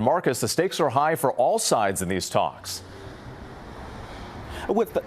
Marcus, the stakes are high for all sides in these talks.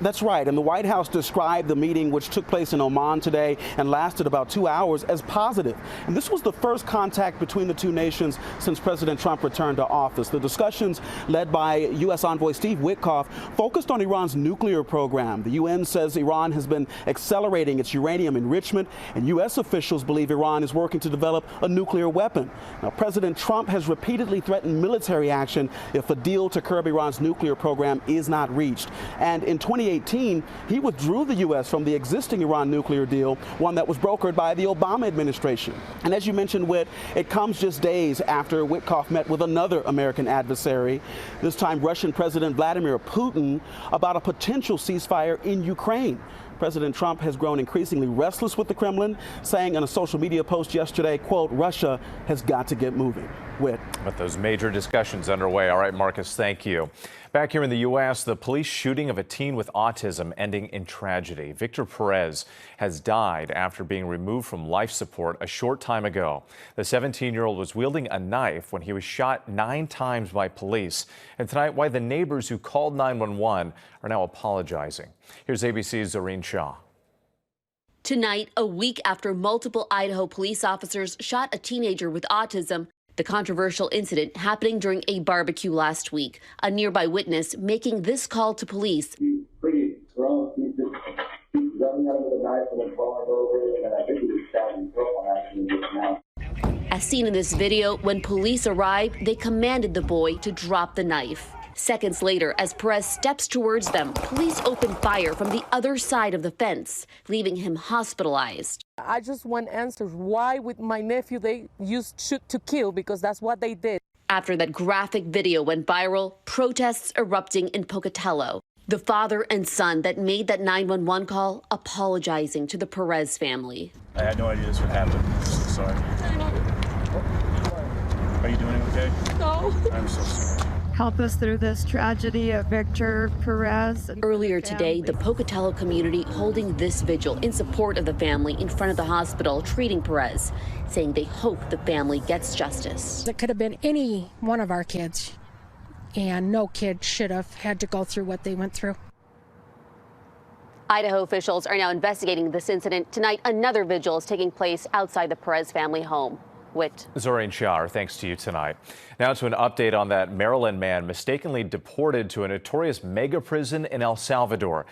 That's right, and the White House described the meeting, which took place in Oman today and lasted about 2 hours, as positive. And this was the first contact between the two nations since President Trump returned to office. The discussions, led by U.S. Envoy Steve Witkoff, focused on Iran's nuclear program. The UN says Iran has been accelerating its uranium enrichment, and U.S. officials believe Iran is working to develop a nuclear weapon. Now, President Trump has repeatedly threatened military action if a deal to curb Iran's nuclear program is not reached. And in 2018, he withdrew the U.S. from the existing Iran nuclear deal, one that was brokered by the Obama administration. And as you mentioned, Whit, it comes just days after Witkoff met with another American adversary, this time Russian President Vladimir Putin, about a potential ceasefire in Ukraine. President Trump has grown increasingly restless with the Kremlin, saying in a social media post yesterday, quote, "Russia has got to get moving." Whit. But those major discussions underway. All right, Marcus, thank you. Back here in the U.S., the police shooting of a teen with autism ending in tragedy. Victor Perez has died after being removed from life support a short time ago. The 17-year-old was wielding a knife when he was shot 9 times by police. And tonight, why the neighbors who called 911 are now apologizing. Here's ABC's Doreen Shaw. Tonight, a week after multiple Idaho police officers shot a teenager with autism, the controversial incident happening during a barbecue last week. A nearby witness making this call to police. He's pretty drunk. He's just running out with a knife and then falling over, and I think he was stabbing someone actually just now. As seen in this video, when police arrived, they commanded the boy to drop the knife. Seconds later, as Perez steps towards them, police open fire from the other side of the fence, leaving him hospitalized. I just want answers. Why with my nephew they used shoot to kill, because that's what they did. After that graphic video went viral, protests erupting in Pocatello. The father and son that made that 911 call apologizing to the Perez family. I had no idea this would happen. I'm so sorry. Are you doing okay? No. I'm so sorry. Help us through this tragedy of Victor Perez. Earlier today, the Pocatello community holding this vigil in support of the family in front of the hospital treating Perez, saying they hope the family gets justice. It could have been any one of our kids, and no kid should have had to go through what they went through. Idaho officials are now investigating this incident. Tonight, another vigil is taking place outside the Perez family home. Whit. Doreen Shaw, thanks to you tonight. Now to an update on that Maryland man mistakenly deported to a notorious mega prison in El Salvador.